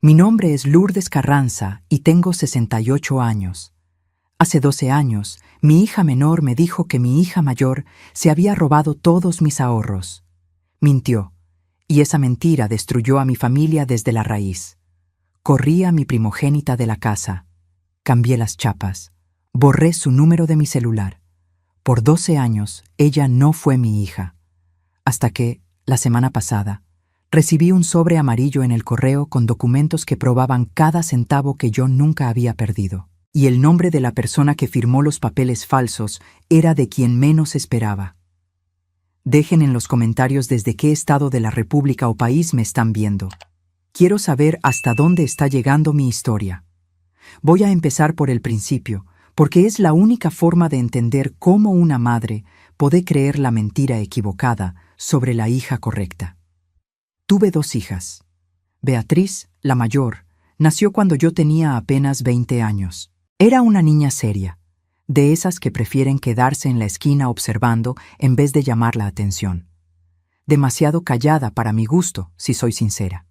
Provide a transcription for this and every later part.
Mi nombre es Lourdes Carranza y tengo 68 años. Hace 12 años, mi hija menor me dijo que mi hija mayor se había robado todos mis ahorros. Mintió, y esa mentira destruyó a mi familia desde la raíz. Corrí a mi primogénita de la casa, cambié las chapas, borré su número de mi celular. Por 12 años, ella no fue mi hija. Hasta que, la semana pasada, recibí un sobre amarillo en el correo con documentos que probaban cada centavo que yo nunca había perdido. Y el nombre de la persona que firmó los papeles falsos era de quien menos esperaba. Dejen en los comentarios desde qué estado de la República o país me están viendo. Quiero saber hasta dónde está llegando mi historia. Voy a empezar por el principio, porque es la única forma de entender cómo una madre puede creer la mentira equivocada sobre la hija correcta. Tuve 2 hijas. Beatriz, la mayor, nació cuando yo tenía apenas 20 años. Era una niña seria, de esas que prefieren quedarse en la esquina observando en vez de llamar la atención. Demasiado callada para mi gusto, si soy sincera.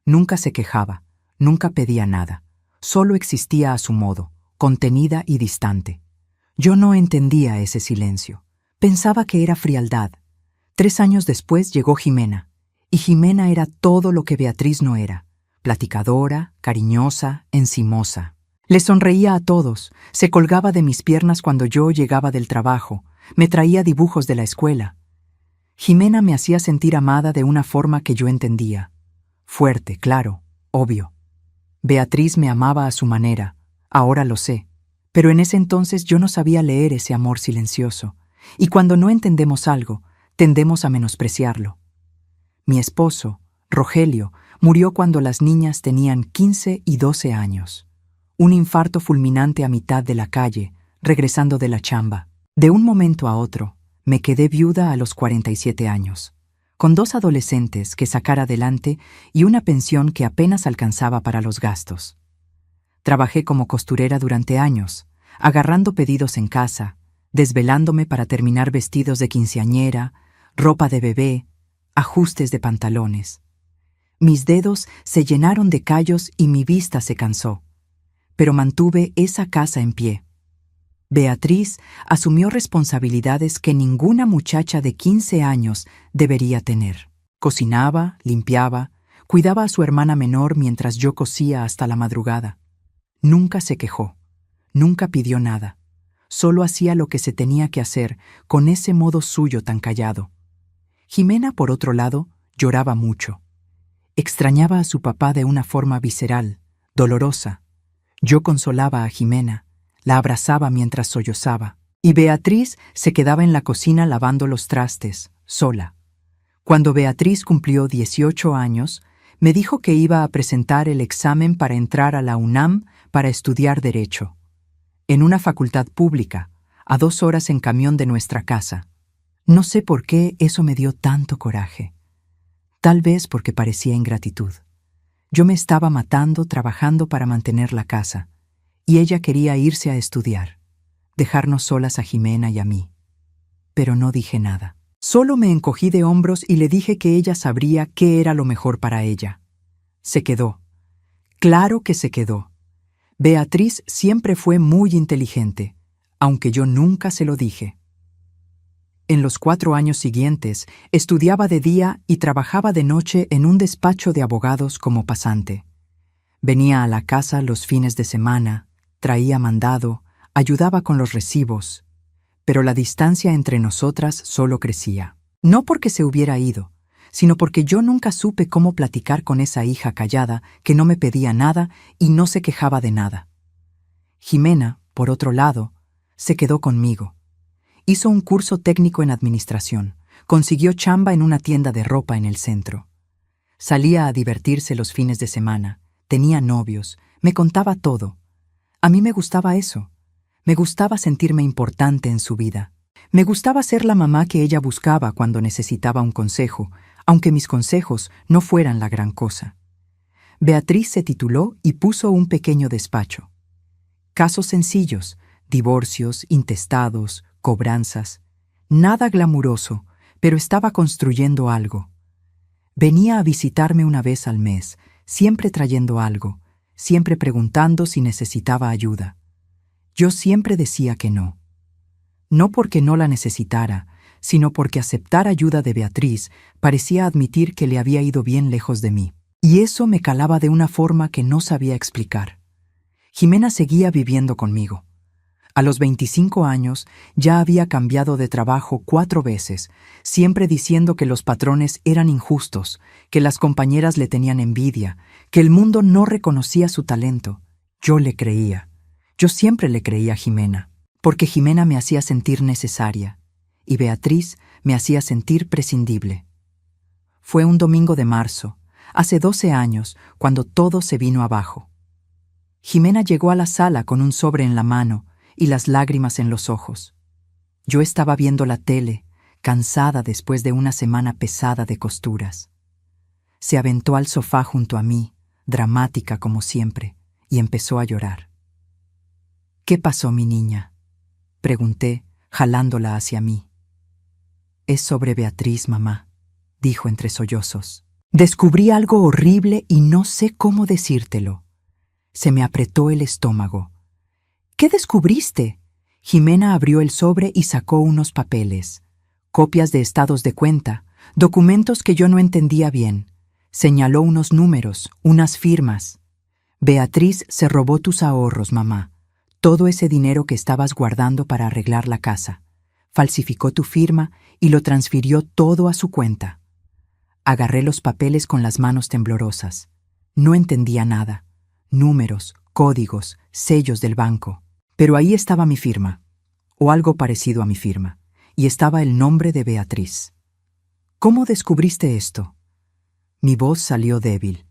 Nunca se quejaba, nunca pedía nada, solo existía a su modo, contenida y distante. Yo no entendía ese silencio. Pensaba que era frialdad. 3 años después llegó Jimena, y Jimena era todo lo que Beatriz no era: platicadora, cariñosa, encimosa. Le sonreía a todos, se colgaba de mis piernas cuando yo llegaba del trabajo, me traía dibujos de la escuela. Jimena me hacía sentir amada de una forma que yo entendía. Fuerte, claro, obvio. Beatriz me amaba a su manera, ahora lo sé, pero en ese entonces yo no sabía leer ese amor silencioso, y cuando no entendemos algo, tendemos a menospreciarlo. Mi esposo, Rogelio, murió cuando las niñas tenían 15 y 12 años. Un infarto fulminante a mitad de la calle, regresando de la chamba. De un momento a otro, me quedé viuda a los 47 años, con 2 adolescentes que sacar adelante y una pensión que apenas alcanzaba para los gastos. Trabajé como costurera durante años, agarrando pedidos en casa, desvelándome para terminar vestidos de quinceañera, ropa de bebé, ajustes de pantalones. Mis dedos se llenaron de callos y mi vista se cansó, pero mantuve esa casa en pie. Beatriz asumió responsabilidades que ninguna muchacha de 15 años debería tener. Cocinaba, limpiaba, cuidaba a su hermana menor mientras yo cosía hasta la madrugada. Nunca se quejó, nunca pidió nada. Solo hacía lo que se tenía que hacer con ese modo suyo tan callado. Jimena, por otro lado, lloraba mucho. Extrañaba a su papá de una forma visceral, dolorosa. Yo consolaba a Jimena, la abrazaba mientras sollozaba, y Beatriz se quedaba en la cocina lavando los trastes, sola. Cuando Beatriz cumplió 18 años, me dijo que iba a presentar el examen para entrar a la UNAM para estudiar Derecho, en una facultad pública, a 2 horas en camión de nuestra casa. No sé por qué eso me dio tanto coraje. Tal vez porque parecía ingratitud. Yo me estaba matando trabajando para mantener la casa, y ella quería irse a estudiar, dejarnos solas a Jimena y a mí. Pero no dije nada. Solo me encogí de hombros y le dije que ella sabría qué era lo mejor para ella. Se quedó. Claro que se quedó. Beatriz siempre fue muy inteligente, aunque yo nunca se lo dije. En los 4 años siguientes, estudiaba de día y trabajaba de noche en un despacho de abogados como pasante. Venía a la casa los fines de semana, traía mandado, ayudaba con los recibos, pero la distancia entre nosotras solo crecía. No porque se hubiera ido, sino porque yo nunca supe cómo platicar con esa hija callada que no me pedía nada y no se quejaba de nada. Jimena, por otro lado, se quedó conmigo. Hizo un curso técnico en administración, consiguió chamba en una tienda de ropa en el centro. Salía a divertirse los fines de semana, tenía novios, me contaba todo. A mí me gustaba eso. Me gustaba sentirme importante en su vida. Me gustaba ser la mamá que ella buscaba cuando necesitaba un consejo, aunque mis consejos no fueran la gran cosa. Beatriz se tituló y puso un pequeño despacho. Casos sencillos, divorcios, intestados, cobranzas. Nada glamuroso, pero estaba construyendo algo. Venía a visitarme una vez al mes, siempre trayendo algo, siempre preguntando si necesitaba ayuda. Yo siempre decía que no. No porque no la necesitara, sino porque aceptar ayuda de Beatriz parecía admitir que le había ido bien lejos de mí. Y eso me calaba de una forma que no sabía explicar. Jimena seguía viviendo conmigo. A los 25 años ya había cambiado de trabajo 4 veces, siempre diciendo que los patrones eran injustos, que las compañeras le tenían envidia, que el mundo no reconocía su talento. Yo le creía. Yo siempre le creía a Jimena, porque Jimena me hacía sentir necesaria, y Beatriz me hacía sentir prescindible. Fue un domingo de marzo, hace 12 años, cuando todo se vino abajo. Jimena llegó a la sala con un sobre en la mano y las lágrimas en los ojos. Yo estaba viendo la tele, cansada después de una semana pesada de costuras. Se aventó al sofá junto a mí, dramática como siempre, y empezó a llorar. «¿Qué pasó, mi niña?», pregunté, jalándola hacia mí. «Es sobre Beatriz, mamá», dijo entre sollozos. «Descubrí algo horrible y no sé cómo decírtelo». Se me apretó el estómago. «¿Qué descubriste?». Jimena abrió el sobre y sacó unos papeles. Copias de estados de cuenta, documentos que yo no entendía bien. Señaló unos números, unas firmas. «Beatriz se robó tus ahorros, mamá. Todo ese dinero que estabas guardando para arreglar la casa. Falsificó tu firma y lo transfirió todo a su cuenta». Agarré los papeles con las manos temblorosas. No entendía nada. Números, códigos, sellos del banco. Pero ahí estaba mi firma, o algo parecido a mi firma, y estaba el nombre de Beatriz. «¿Cómo descubriste esto?». Mi voz salió débil.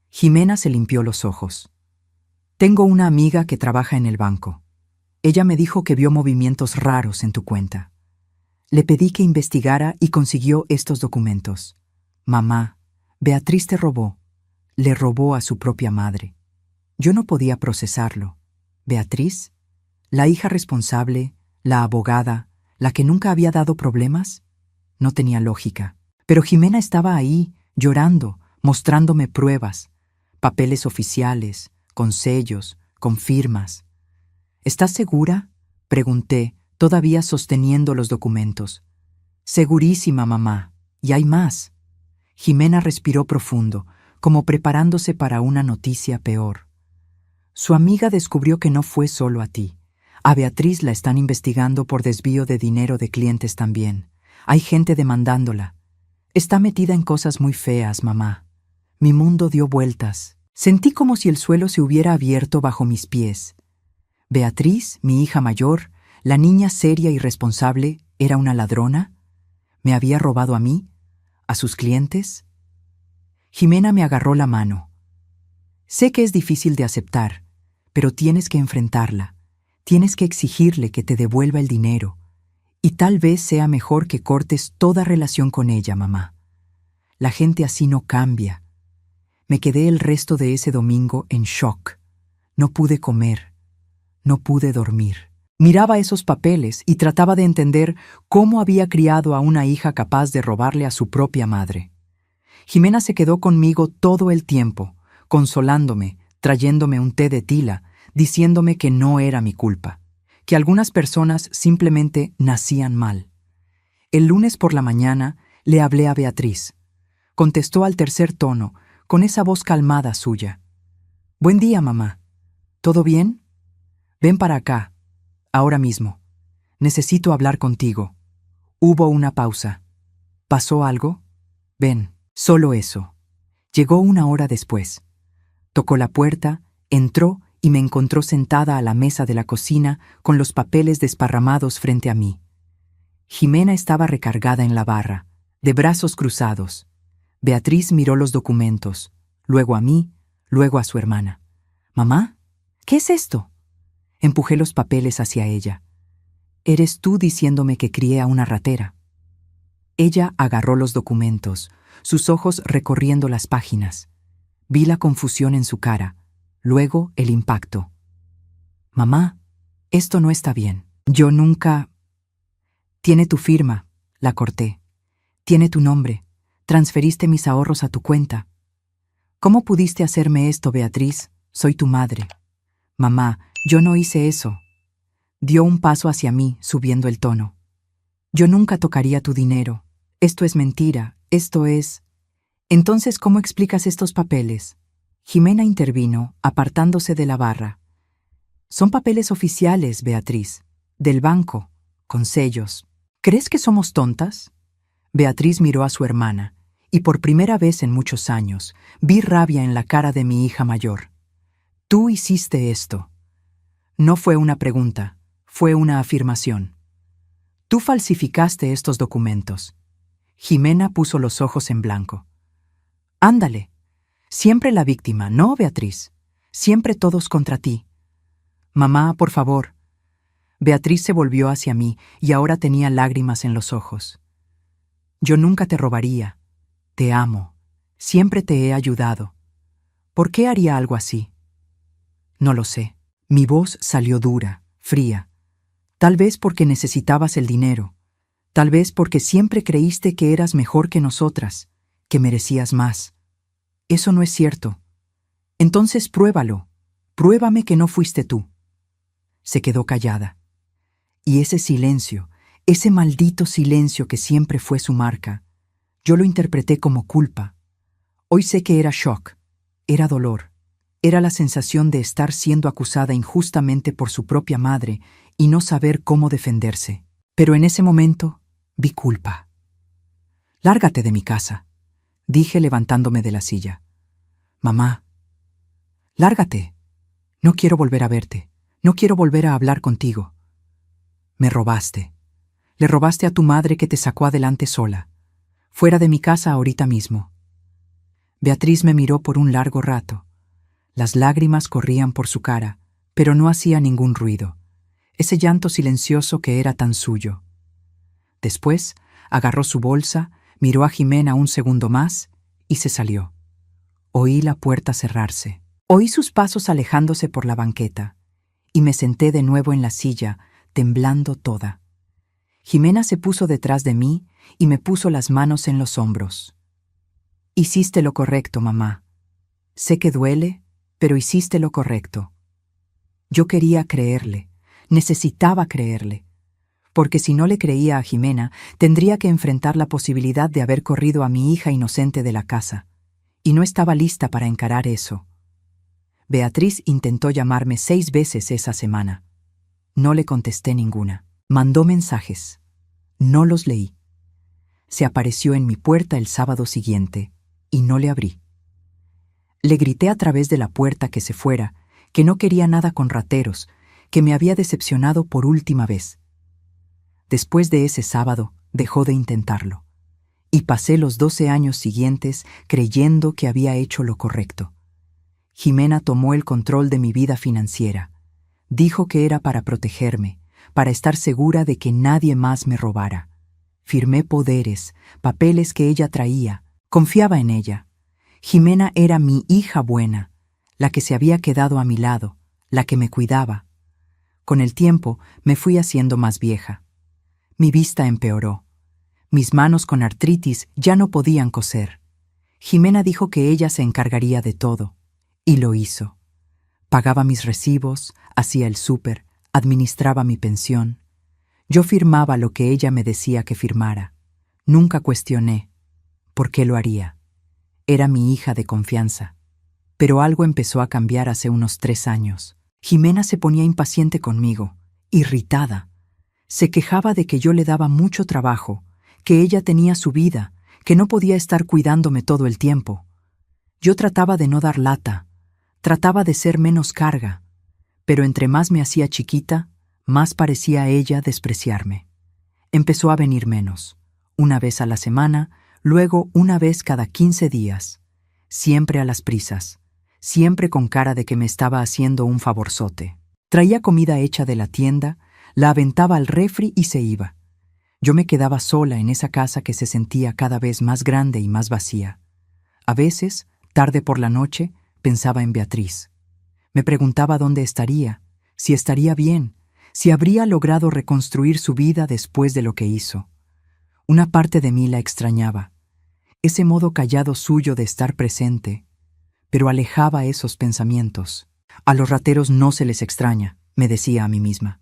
Jimena se limpió los ojos. «Tengo una amiga que trabaja en el banco. Ella me dijo que vio movimientos raros en tu cuenta. Le pedí que investigara y consiguió estos documentos. Mamá, Beatriz te robó. Le robó a su propia madre». Yo no podía procesarlo. ¿Beatriz? ¿La hija responsable? ¿La abogada? ¿La que nunca había dado problemas? No tenía lógica. Pero Jimena estaba ahí, llorando, mostrándome pruebas, papeles oficiales, con sellos, con firmas. «¿Estás segura?», pregunté, todavía sosteniendo los documentos. «Segurísima, mamá. Y hay más». Jimena respiró profundo, como preparándose para una noticia peor. «Su amiga descubrió que no fue solo a ti. A Beatriz la están investigando por desvío de dinero de clientes también. Hay gente demandándola. Está metida en cosas muy feas, mamá». Mi mundo dio vueltas. Sentí como si el suelo se hubiera abierto bajo mis pies. Beatriz, mi hija mayor, la niña seria y responsable, ¿era una ladrona? ¿Me había robado a mí? ¿A sus clientes? Jimena me agarró la mano. «Sé que es difícil de aceptar, pero tienes que enfrentarla. Tienes que exigirle que te devuelva el dinero. Y tal vez sea mejor que cortes toda relación con ella, mamá. La gente así no cambia». Me quedé el resto de ese domingo en shock. No pude comer. No pude dormir. Miraba esos papeles y trataba de entender cómo había criado a una hija capaz de robarle a su propia madre. Jimena se quedó conmigo todo el tiempo, consolándome, trayéndome un té de tila, diciéndome que no era mi culpa, que algunas personas simplemente nacían mal. El lunes por la mañana le hablé a Beatriz. Contestó al tercer tono, con esa voz calmada suya. «Buen día, mamá. ¿Todo bien? Ven para acá, ahora mismo. Necesito hablar contigo». Hubo una pausa. «¿Pasó algo? Ven». Solo eso. Llegó una hora después. Tocó la puerta, entró y me encontró sentada a la mesa de la cocina con los papeles desparramados frente a mí. Jimena estaba recargada en la barra, de brazos cruzados. Beatriz miró los documentos, luego a mí, luego a su hermana. «¿Mamá? ¿Qué es esto?». Empujé los papeles hacia ella. «Eres tú diciéndome que crié a una ratera». Ella agarró los documentos, sus ojos recorriendo las páginas. Vi la confusión en su cara, luego el impacto. «Mamá, esto no está bien. Yo nunca...». «Tiene tu firma», la corté. «Tiene tu nombre. Transferiste mis ahorros a tu cuenta». ¿Cómo pudiste hacerme esto, Beatriz? Soy tu madre. Mamá, yo no hice eso. Dio un paso hacia mí, subiendo el tono. Yo nunca tocaría tu dinero. Esto es mentira. Esto es... Entonces, ¿cómo explicas estos papeles? Jimena intervino, apartándose de la barra. Son papeles oficiales, Beatriz. Del banco, con sellos. ¿Crees que somos tontas? Beatriz miró a su hermana, y por primera vez en muchos años, vi rabia en la cara de mi hija mayor. Tú hiciste esto. No fue una pregunta, fue una afirmación. Tú falsificaste estos documentos. Jimena puso los ojos en blanco. Ándale. Siempre la víctima, ¿no, Beatriz? Siempre todos contra ti. Mamá, por favor. Beatriz se volvió hacia mí y ahora tenía lágrimas en los ojos. Yo nunca te robaría. Te amo. Siempre te he ayudado. ¿Por qué haría algo así? No lo sé. Mi voz salió dura, fría. Tal vez porque necesitabas el dinero. Tal vez porque siempre creíste que eras mejor que nosotras, que merecías más. Eso no es cierto. Entonces pruébalo. Pruébame que no fuiste tú. Se quedó callada. Y ese silencio, ese maldito silencio que siempre fue su marca, yo lo interpreté como culpa. Hoy sé que era shock, era dolor, era la sensación de estar siendo acusada injustamente por su propia madre y no saber cómo defenderse. Pero en ese momento vi culpa. Lárgate de mi casa, dije levantándome de la silla. Mamá, lárgate. No quiero volver a verte. No quiero volver a hablar contigo. Me robaste. Le robaste a tu madre que te sacó adelante sola. Fuera de mi casa ahorita mismo. Beatriz me miró por un largo rato. Las lágrimas corrían por su cara, pero no hacía ningún ruido. Ese llanto silencioso que era tan suyo. Después, agarró su bolsa, miró a Jimena un segundo más y se salió. Oí la puerta cerrarse. Oí sus pasos alejándose por la banqueta, y me senté de nuevo en la silla, temblando toda. Jimena se puso detrás de mí y me puso las manos en los hombros. Hiciste lo correcto, mamá. Sé que duele, pero hiciste lo correcto. Yo quería creerle, necesitaba creerle, porque si no le creía a Jimena, tendría que enfrentar la posibilidad de haber corrido a mi hija inocente de la casa, y no estaba lista para encarar eso. Beatriz intentó llamarme 6 veces esa semana. No le contesté ninguna. Mandó mensajes. No los leí. Se apareció en mi puerta el sábado siguiente y no le abrí. Le grité a través de la puerta que se fuera, que no quería nada con rateros, que me había decepcionado por última vez. Después de ese sábado, dejó de intentarlo. Y pasé los 12 años siguientes creyendo que había hecho lo correcto. Jimena tomó el control de mi vida financiera. Dijo que era para protegerme, para estar segura de que nadie más me robara. Firmé poderes, papeles que ella traía. Confiaba en ella. Jimena era mi hija buena, la que se había quedado a mi lado, la que me cuidaba. Con el tiempo me fui haciendo más vieja. Mi vista empeoró. Mis manos con artritis ya no podían coser. Jimena dijo que ella se encargaría de todo. Y lo hizo. Pagaba mis recibos, hacía el súper, administraba mi pensión. Yo firmaba lo que ella me decía que firmara. Nunca cuestioné. ¿Por qué lo haría? Era mi hija de confianza. Pero algo empezó a cambiar hace unos 3 años. Jimena se ponía impaciente conmigo, irritada. Se quejaba de que yo le daba mucho trabajo, que ella tenía su vida, que no podía estar cuidándome todo el tiempo. Yo trataba de no dar lata. Trataba de ser menos carga, pero entre más me hacía chiquita, más parecía a ella despreciarme. Empezó a venir menos, una vez a la semana, luego una vez cada 15 días, siempre a las prisas, siempre con cara de que me estaba haciendo un favorzote. Traía comida hecha de la tienda, la aventaba al refri y se iba. Yo me quedaba sola en esa casa que se sentía cada vez más grande y más vacía. A veces, tarde por la noche, pensaba en Beatriz. Me preguntaba dónde estaría, si estaría bien, si habría logrado reconstruir su vida después de lo que hizo. Una parte de mí la extrañaba. Ese modo callado suyo de estar presente. pero alejaba esos pensamientos. A los rateros no se les extraña, me decía a mí misma.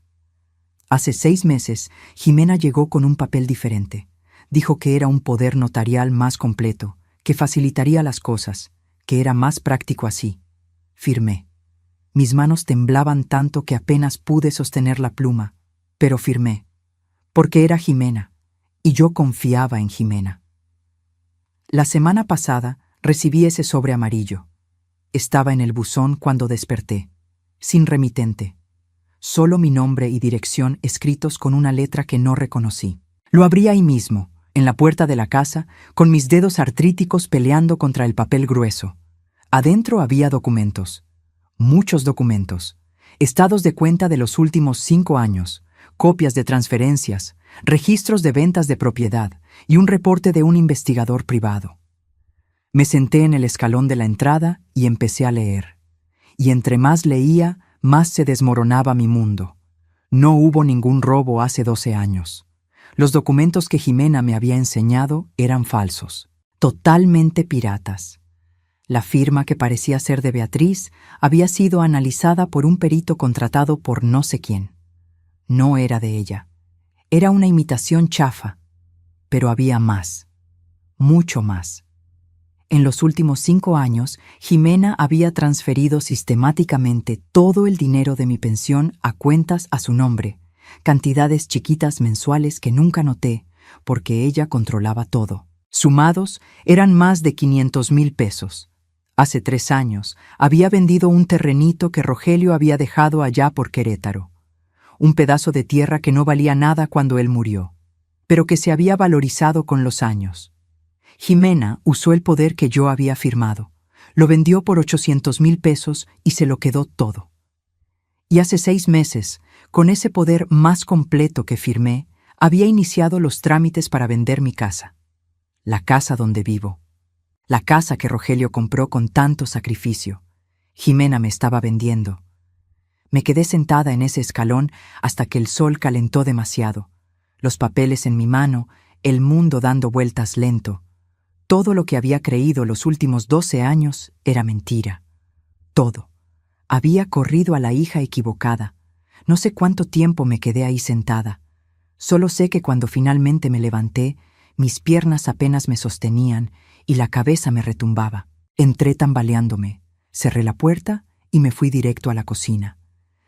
Hace 6 meses, Jimena llegó con un papel diferente. Dijo que era un poder notarial más completo, que facilitaría las cosas, que era más práctico así. Firmé. Mis manos temblaban tanto que apenas pude sostener la pluma, pero firmé, porque era Jimena, y yo confiaba en Jimena. La semana pasada recibí ese sobre amarillo. Estaba en el buzón cuando desperté, sin remitente. Solo mi nombre y dirección escritos con una letra que no reconocí. Lo abrí ahí mismo, en la puerta de la casa, con mis dedos artríticos peleando contra el papel grueso. Adentro había documentos. Muchos documentos. Estados de cuenta de los últimos 5 años, copias de transferencias, registros de ventas de propiedad y un reporte de un investigador privado. Me senté en el escalón de la entrada y empecé a leer. Y entre más leía, más se desmoronaba mi mundo. No hubo ningún robo hace 12 años. Los documentos que Jimena me había enseñado eran falsos, totalmente piratas. La firma que parecía ser de Beatriz había sido analizada por un perito contratado por no sé quién. No era de ella. Era una imitación chafa. Pero había más. Mucho más. En los últimos 5 años, Jimena había transferido sistemáticamente todo el dinero de mi pensión a cuentas a su nombre, cantidades chiquitas mensuales que nunca noté, porque ella controlaba todo. Sumados, eran más de 500,000 pesos. Hace 3 años, había vendido un terrenito que Rogelio había dejado allá por Querétaro. Un pedazo de tierra que no valía nada cuando él murió, pero que se había valorizado con los años. Jimena usó el poder que yo había firmado. Lo vendió por 800,000 pesos y se lo quedó todo. Y hace 6 meses, con ese poder más completo que firmé, había iniciado los trámites para vender mi casa. La casa donde vivo. La casa que Rogelio compró con tanto sacrificio. Jimena me estaba vendiendo. Me quedé sentada en ese escalón hasta que el sol calentó demasiado. Los papeles en mi mano, el mundo dando vueltas lento. Todo lo que había creído los últimos 12 años era mentira. Todo. Había corrido a la hija equivocada. No sé cuánto tiempo me quedé ahí sentada. Solo sé que cuando finalmente me levanté, mis piernas apenas me sostenían y la cabeza me retumbaba. Entré tambaleándome, cerré la puerta y me fui directo a la cocina.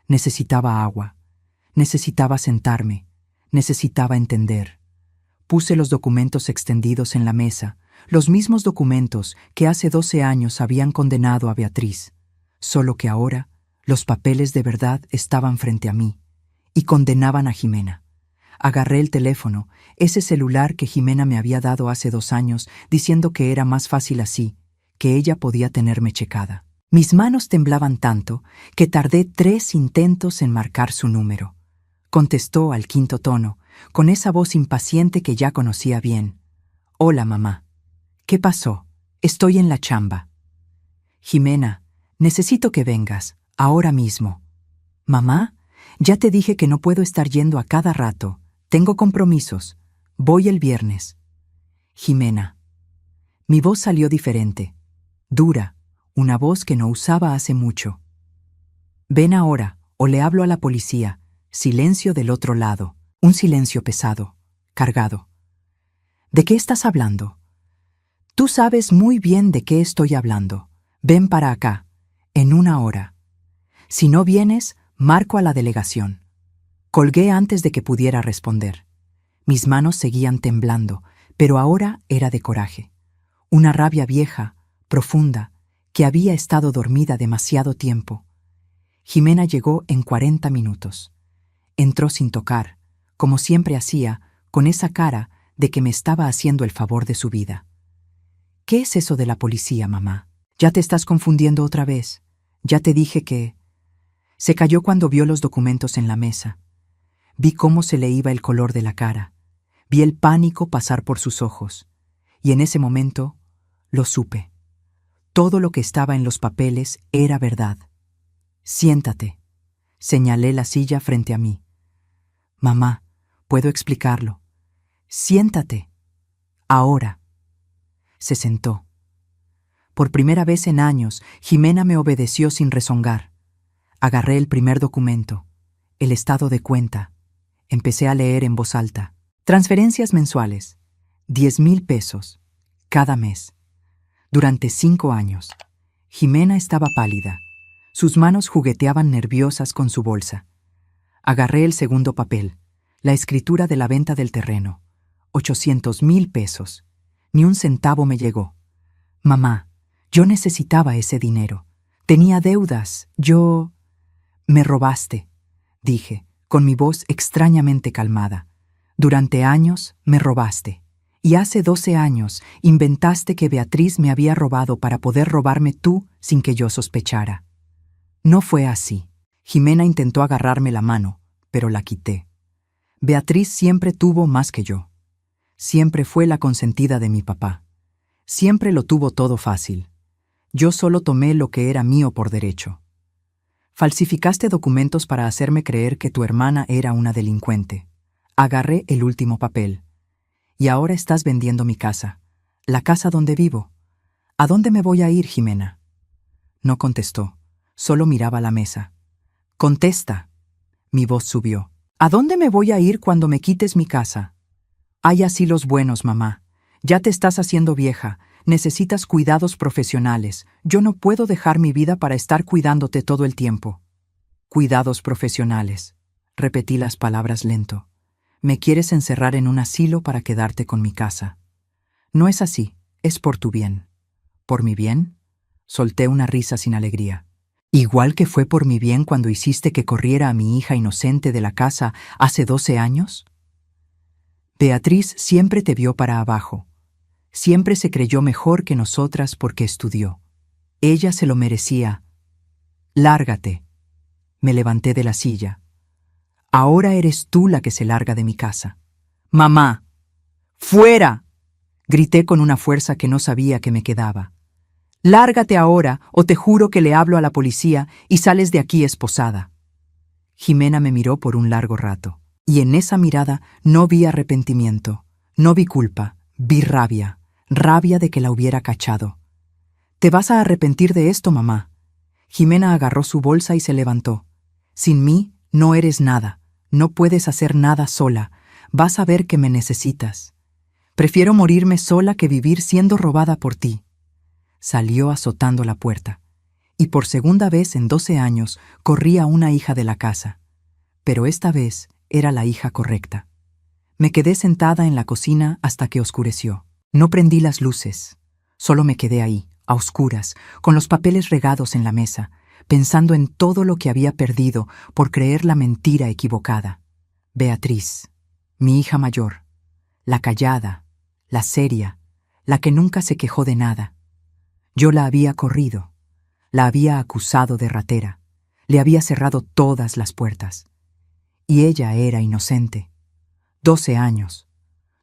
Necesitaba agua. Necesitaba sentarme. Necesitaba entender. Puse los documentos extendidos en la mesa, los mismos documentos que hace 12 años habían condenado a Beatriz, solo que ahora los papeles de verdad estaban frente a mí y condenaban a Jimena. Agarré el teléfono, ese celular que Jimena me había dado hace 2 años, diciendo que era más fácil así, que ella podía tenerme checada. Mis manos temblaban tanto que tardé 3 intentos en marcar su número. Contestó al 5.º tono, con esa voz impaciente que ya conocía bien. «Hola, mamá. ¿Qué pasó? Estoy en la chamba». «Jimena, necesito que vengas, ahora mismo». «Mamá, ya te dije que no puedo estar yendo a cada rato. Tengo compromisos. Voy el viernes». «Jimena». Mi voz salió diferente, dura, una voz que no usaba hace mucho. «Ven ahora, o le hablo a la policía». Silencio del otro lado, un silencio pesado, cargado. «¿De qué estás hablando?» «Tú sabes muy bien de qué estoy hablando. Ven para acá, en 1 hora. Si no vienes, marco a la delegación». Colgué antes de que pudiera responder. Mis manos seguían temblando, pero ahora era de coraje. Una rabia vieja, profunda, que había estado dormida demasiado tiempo. Jimena llegó en 40 minutos. Entró sin tocar, como siempre hacía, con esa cara de que me estaba haciendo el favor de su vida. «¿Qué es eso de la policía, mamá? Ya te estás confundiendo otra vez. Ya te dije que...» Se calló cuando vio los documentos en la mesa. Vi cómo se le iba el color de la cara. Vi el pánico pasar por sus ojos. Y en ese momento lo supe. Todo lo que estaba en los papeles era verdad. «Siéntate». Señalé la silla frente a mí. «Mamá, puedo explicarlo. Siéntate. Ahora». Se sentó. Por primera vez en años, Jimena me obedeció sin rezongar. Agarré el primer documento, el estado de cuenta. Empecé a leer en voz alta. Transferencias mensuales, 10,000 pesos, cada mes. Durante 5 años. Jimena estaba pálida. Sus manos jugueteaban nerviosas con su bolsa. Agarré el segundo papel, la escritura de la venta del terreno. 800,000 pesos. Ni un centavo me llegó. Mamá, yo necesitaba ese dinero. Tenía deudas. Me robaste, dije, con mi voz extrañamente calmada. Durante años me robaste. Y hace 12 años inventaste que Beatriz me había robado para poder robarme tú sin que yo sospechara. No fue así. Jimena intentó agarrarme la mano, pero la quité. Beatriz siempre tuvo más que yo. Siempre fue la consentida de mi papá. Siempre lo tuvo todo fácil. Yo solo tomé lo que era mío por derecho. Falsificaste documentos para hacerme creer que tu hermana era una delincuente. Agarré el último papel. Y ahora estás vendiendo mi casa, la casa donde vivo. ¿A dónde me voy a ir, Jimena? No contestó, solo miraba la mesa. Contesta. Mi voz subió. ¿A dónde me voy a ir cuando me quites mi casa? Hay asilos buenos, mamá. Ya te estás haciendo vieja. Necesitas cuidados profesionales. Yo no puedo dejar mi vida para estar cuidándote todo el tiempo. Cuidados profesionales. Repetí las palabras lento. Me quieres encerrar en un asilo para quedarte con mi casa. No es así, es por tu bien. ¿Por mi bien? Solté una risa sin alegría. ¿Igual que fue por mi bien cuando hiciste que corriera a mi hija inocente de la casa hace 12 años? Beatriz siempre te vio para abajo. Siempre se creyó mejor que nosotras porque estudió. Ella se lo merecía. Lárgate. Me levanté de la silla. Ahora eres tú la que se larga de mi casa. ¡Mamá! ¡Fuera! Grité con una fuerza que no sabía que me quedaba. Lárgate ahora, o te juro que le hablo a la policía y sales de aquí esposada. Jimena me miró por un largo rato, y en esa mirada no vi arrepentimiento, no vi culpa, vi rabia, rabia de que la hubiera cachado. ¿Te vas a arrepentir de esto, mamá? Jimena agarró su bolsa y se levantó. Sin mí no eres nada, no puedes hacer nada sola, vas a ver que me necesitas. Prefiero morirme sola que vivir siendo robada por ti. Salió azotando la puerta, y por segunda vez en 12 años corría una hija de la casa. Pero esta vez era la hija correcta. Me quedé sentada en la cocina hasta que oscureció. No prendí las luces, solo me quedé ahí, a oscuras, con los papeles regados en la mesa, pensando en todo lo que había perdido por creer la mentira equivocada. Beatriz, mi hija mayor, la callada, la seria, la que nunca se quejó de nada. Yo la había corrido, la había acusado de ratera, le había cerrado todas las puertas. Y ella era inocente. 12 años.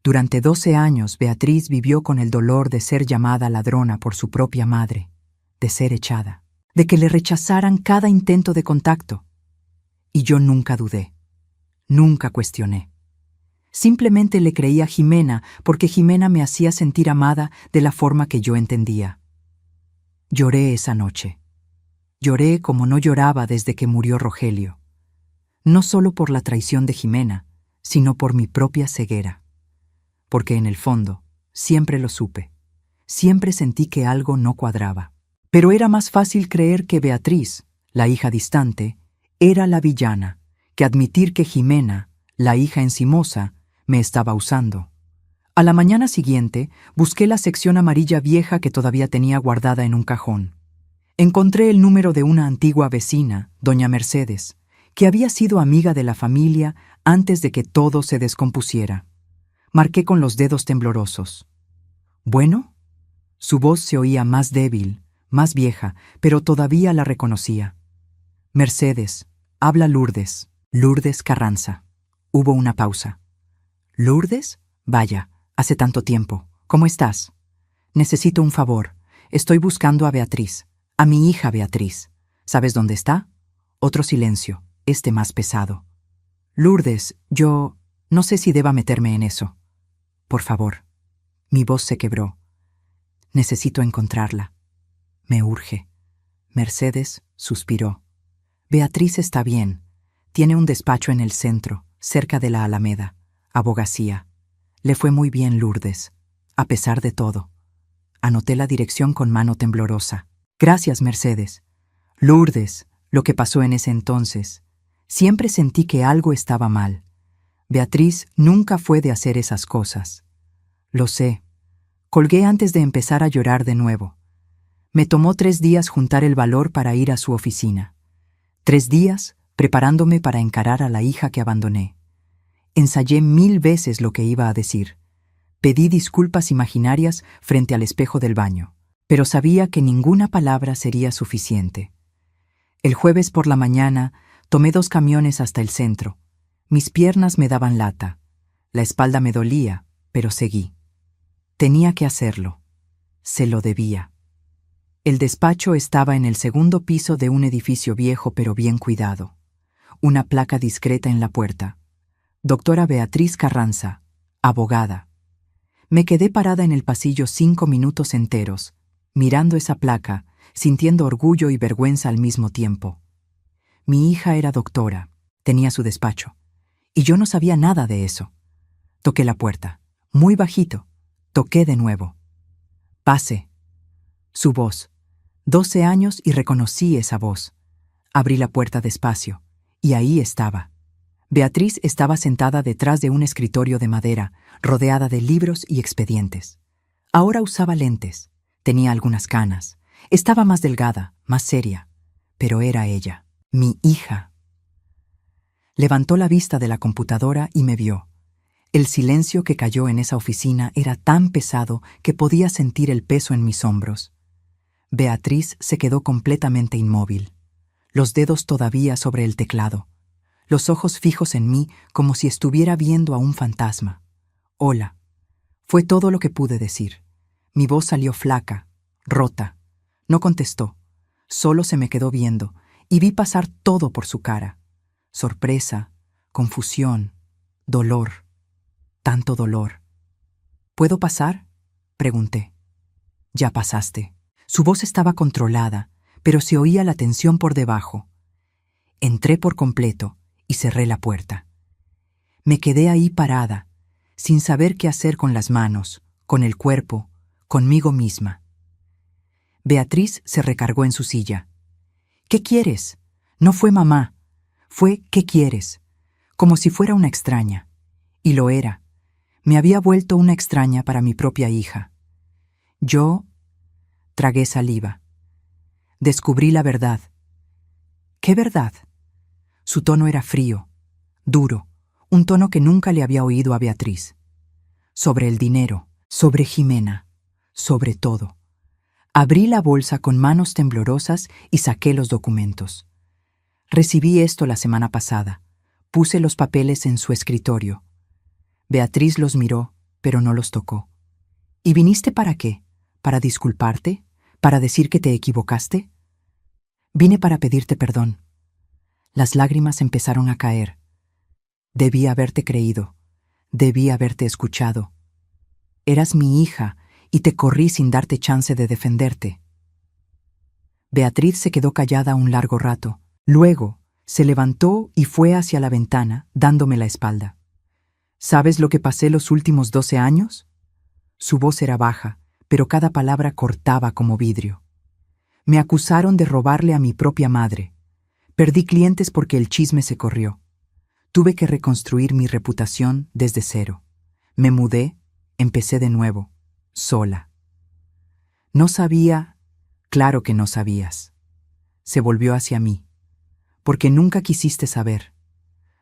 Durante 12 años Beatriz vivió con el dolor de ser llamada ladrona por su propia madre, de ser echada, de que le rechazaran cada intento de contacto. Y yo nunca dudé, nunca cuestioné. Simplemente le creí a Jimena porque Jimena me hacía sentir amada de la forma que yo entendía. Lloré esa noche. Lloré como no lloraba desde que murió Rogelio. No solo por la traición de Jimena, sino por mi propia ceguera. Porque en el fondo, siempre lo supe. Siempre sentí que algo no cuadraba. Pero era más fácil creer que Beatriz, la hija distante, era la villana, que admitir que Jimena, la hija encimosa, me estaba usando. A la mañana siguiente, busqué la sección amarilla vieja que todavía tenía guardada en un cajón. Encontré el número de una antigua vecina, doña Mercedes, que había sido amiga de la familia antes de que todo se descompusiera. Marqué con los dedos temblorosos. ¿Bueno? Su voz se oía más débil, más vieja, pero todavía la reconocía. Mercedes, habla Lourdes. Lourdes Carranza. Hubo una pausa. ¿Lourdes? Vaya, hace tanto tiempo. ¿Cómo estás? Necesito un favor. Estoy buscando a Beatriz, a mi hija Beatriz. ¿Sabes dónde está? Otro silencio, este más pesado. Lourdes, yo no sé si deba meterme en eso. Por favor. Mi voz se quebró. Necesito encontrarla. Me urge. Mercedes suspiró. Beatriz está bien. Tiene un despacho en el centro, cerca de la Alameda. Abogacía. Le fue muy bien, Lourdes. A pesar de todo. Anoté la dirección con mano temblorosa. Gracias, Mercedes. Lourdes, lo que pasó en ese entonces. Siempre sentí que algo estaba mal. Beatriz nunca fue de hacer esas cosas. Lo sé. Colgué antes de empezar a llorar de nuevo. Me tomó 3 días juntar el valor para ir a su oficina. 3 días preparándome para encarar a la hija que abandoné. Ensayé 1000 veces lo que iba a decir. Pedí disculpas imaginarias frente al espejo del baño, pero sabía que ninguna palabra sería suficiente. El jueves por la mañana tomé 2 camiones hasta el centro. Mis piernas me daban lata. La espalda me dolía, pero seguí. Tenía que hacerlo. Se lo debía. El despacho estaba en el 2.º piso de un edificio viejo pero bien cuidado. Una placa discreta en la puerta. Doctora Beatriz Carranza, abogada. Me quedé parada en el pasillo 5 minutos enteros, mirando esa placa, sintiendo orgullo y vergüenza al mismo tiempo. Mi hija era doctora, tenía su despacho, y yo no sabía nada de eso. Toqué la puerta, muy bajito. Toqué de nuevo. Pase. Su voz. 12 años y reconocí esa voz. Abrí la puerta despacio, y ahí estaba. Beatriz estaba sentada detrás de un escritorio de madera, rodeada de libros y expedientes. Ahora usaba lentes, tenía algunas canas, estaba más delgada, más seria, pero era ella, mi hija. Levantó la vista de la computadora y me vio. El silencio que cayó en esa oficina era tan pesado que podía sentir el peso en mis hombros. Beatriz se quedó completamente inmóvil, los dedos todavía sobre el teclado, los ojos fijos en mí como si estuviera viendo a un fantasma. Hola. Fue todo lo que pude decir. Mi voz salió flaca, rota. No contestó, solo se me quedó viendo y vi pasar todo por su cara. Sorpresa, confusión, dolor. Tanto dolor. ¿Puedo pasar?, pregunté. Ya pasaste. Su voz estaba controlada, pero se oía la tensión por debajo. Entré por completo y cerré la puerta. Me quedé ahí parada, sin saber qué hacer con las manos, con el cuerpo, conmigo misma. Beatriz se recargó en su silla. ¿Qué quieres? No fue mamá. Fue ¿qué quieres? Como si fuera una extraña. Y lo era. Me había vuelto una extraña para mi propia hija. Yo tragué saliva. Descubrí la verdad. ¿Qué verdad? Su tono era frío, duro, un tono que nunca le había oído a Beatriz. Sobre el dinero, sobre Jimena, sobre todo. Abrí la bolsa con manos temblorosas y saqué los documentos. Recibí esto la semana pasada. Puse los papeles en su escritorio. Beatriz los miró, pero no los tocó. ¿Y viniste para qué? ¿Para disculparte? ¿Para decir que te equivocaste? Vine para pedirte perdón. Las lágrimas empezaron a caer. Debí haberte creído. Debí haberte escuchado. Eras mi hija y te corrí sin darte chance de defenderte. Beatriz se quedó callada un largo rato. Luego, se levantó y fue hacia la ventana, dándome la espalda. ¿Sabes lo que pasé los últimos 12 años? Su voz era baja, pero cada palabra cortaba como vidrio. Me acusaron de robarle a mi propia madre. Perdí clientes porque el chisme se corrió. Tuve que reconstruir mi reputación desde cero. Me mudé, empecé de nuevo, sola. No sabía, claro que no sabías. Se volvió hacia mí. Porque nunca quisiste saber.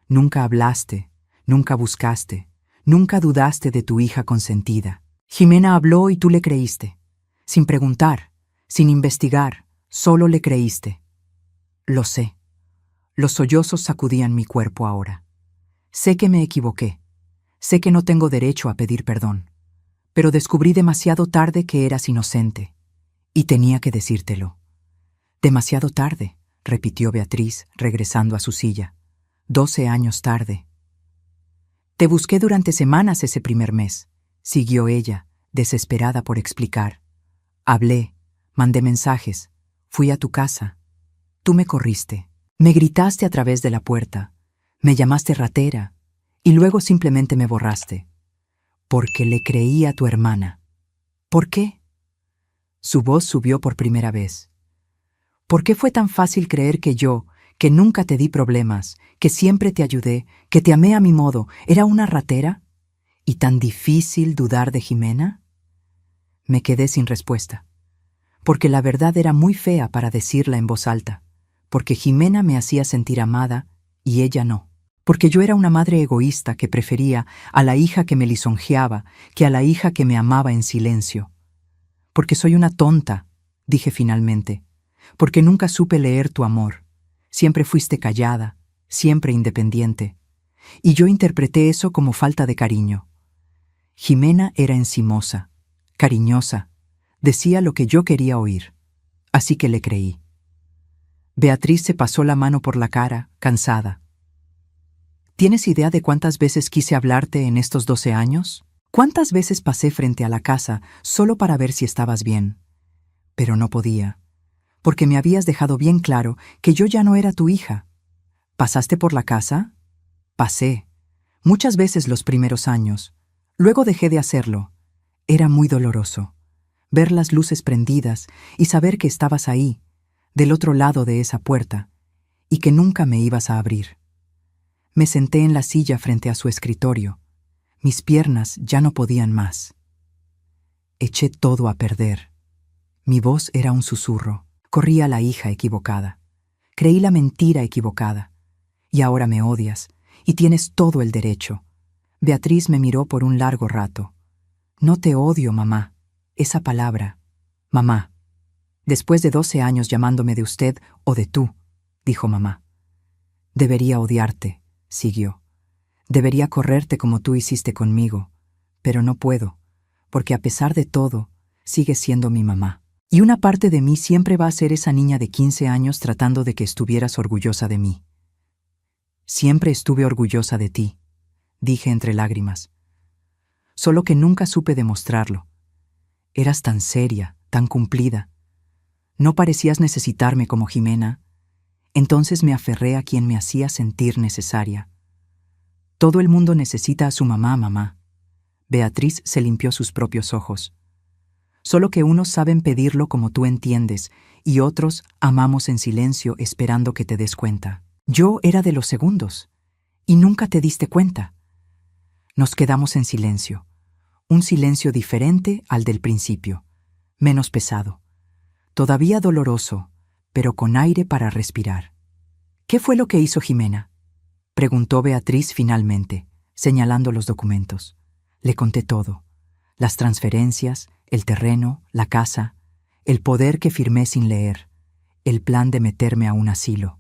Nunca hablaste, nunca buscaste, nunca dudaste de tu hija consentida. Jimena habló y tú le creíste. Sin preguntar, sin investigar, solo le creíste. Lo sé. Los sollozos sacudían mi cuerpo ahora. Sé que me equivoqué. Sé que no tengo derecho a pedir perdón. Pero descubrí demasiado tarde que eras inocente. Y tenía que decírtelo. Demasiado tarde, repitió Beatriz, regresando a su silla. 12 años tarde. Te busqué durante semanas ese primer mes, siguió ella, desesperada por explicar. Hablé, Mandé mensajes. Fui a tu casa. Tú me corriste. Me gritaste a través de la puerta. Me llamaste ratera. Y luego simplemente me borraste. Porque le creí a tu hermana. ¿Por qué? Su voz subió por primera vez. ¿Por qué fue tan fácil creer que yo, que nunca te di problemas, que siempre te ayudé, que te amé a mi modo, era una ratera? ¿Y tan difícil dudar de Jimena? Me quedé sin respuesta. Porque la verdad era muy fea para decirla en voz alta. Porque Jimena me hacía sentir amada y ella no. Porque yo era una madre egoísta que prefería a la hija que me lisonjeaba que a la hija que me amaba en silencio. Porque soy una tonta, dije finalmente. Porque nunca supe leer tu amor. Siempre fuiste callada, siempre independiente. Y yo interpreté eso como falta de cariño. Jimena era encimosa, cariñosa, decía lo que yo quería oír. Así que le creí. Beatriz se pasó la mano por la cara, cansada. ¿Tienes idea de cuántas veces quise hablarte en estos 12 años? ¿Cuántas veces pasé frente a la casa solo para ver si estabas bien? Pero no podía, porque me habías dejado bien claro que yo ya no era tu hija. ¿Pasaste por la casa? Pasé. Muchas veces los primeros años. Luego dejé de hacerlo. Era muy doloroso. Ver las luces prendidas y saber que estabas ahí, del otro lado de esa puerta, y que nunca me ibas a abrir. Me senté en la silla frente a su escritorio. Mis piernas ya no podían más. Eché todo a perder. Mi voz era un susurro. Corrí a la hija equivocada. Creí la mentira equivocada. Y ahora me odias, y tienes todo el derecho. Beatriz me miró por un largo rato. No te odio, mamá. Esa palabra, mamá. Después de 12 años llamándome de usted o de tú, dijo mamá. Debería odiarte, siguió. Debería correrte como tú hiciste conmigo, pero no puedo, porque a pesar de todo, sigues siendo mi mamá. Y una parte de mí siempre va a ser esa niña de 15 años tratando de que estuvieras orgullosa de mí. Siempre estuve orgullosa de ti, dije entre lágrimas. Solo que nunca supe demostrarlo. Eras tan seria, tan cumplida. No parecías necesitarme como Jimena. Entonces me aferré a quien me hacía sentir necesaria. Todo el mundo necesita a su mamá, mamá. Beatriz se limpió sus propios ojos. Solo que unos saben pedirlo como tú entiendes, y otros amamos en silencio esperando que te des cuenta. Yo era de los segundos, y nunca te diste cuenta. Nos quedamos en silencio, un silencio diferente al del principio, menos pesado, todavía doloroso, pero con aire para respirar. ¿Qué fue lo que hizo Jimena?, preguntó Beatriz finalmente, señalando los documentos. Le conté todo, las transferencias, el terreno, la casa, el poder que firmé sin leer, el plan de meterme a un asilo.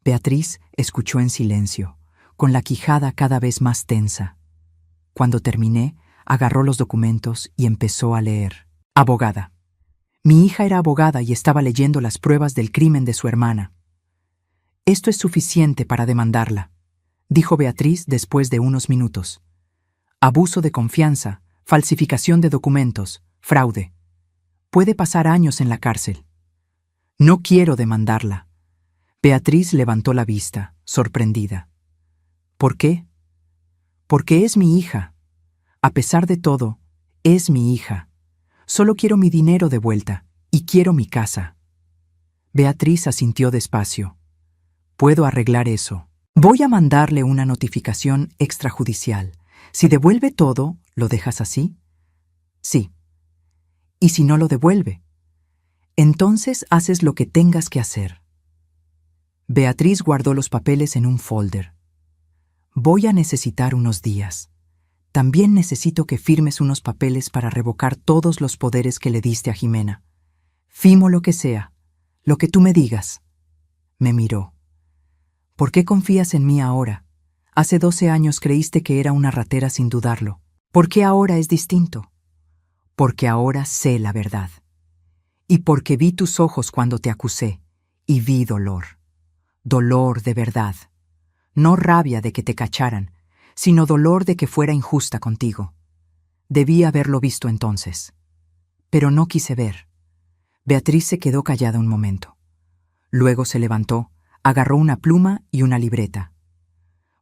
Beatriz escuchó en silencio, con la quijada cada vez más tensa. Cuando terminé, agarró los documentos y empezó a leer. Abogada. Mi hija era abogada y estaba leyendo las pruebas del crimen de su hermana. Esto es suficiente para demandarla, dijo Beatriz después de unos minutos. Abuso de confianza, falsificación de documentos, fraude. Puede pasar años en la cárcel. No quiero demandarla. Beatriz levantó la vista, sorprendida. ¿Por qué? Porque es mi hija. A pesar de todo, es mi hija. Solo quiero mi dinero de vuelta y quiero mi casa. Beatriz asintió despacio. Puedo arreglar eso. Voy a mandarle una notificación extrajudicial. Si devuelve todo, ¿lo dejas así? Sí. ¿Y si no lo devuelve? Entonces haces lo que tengas que hacer. Beatriz guardó los papeles en un folder. Voy a necesitar unos días. También necesito que firmes unos papeles para revocar todos los poderes que le diste a Jimena. Firmo lo que sea, lo que tú me digas. Me miró. ¿Por qué confías en mí ahora? Hace 12 años creíste que era una ratera sin dudarlo. ¿Por qué ahora es distinto? Porque ahora sé la verdad. Y porque vi tus ojos cuando te acusé, y vi dolor. Dolor de verdad. No rabia de que te cacharan, sino dolor de que fuera injusta contigo. Debí haberlo visto entonces. Pero no quise ver. Beatriz se quedó callada un momento. Luego se levantó, agarró una pluma y una libreta.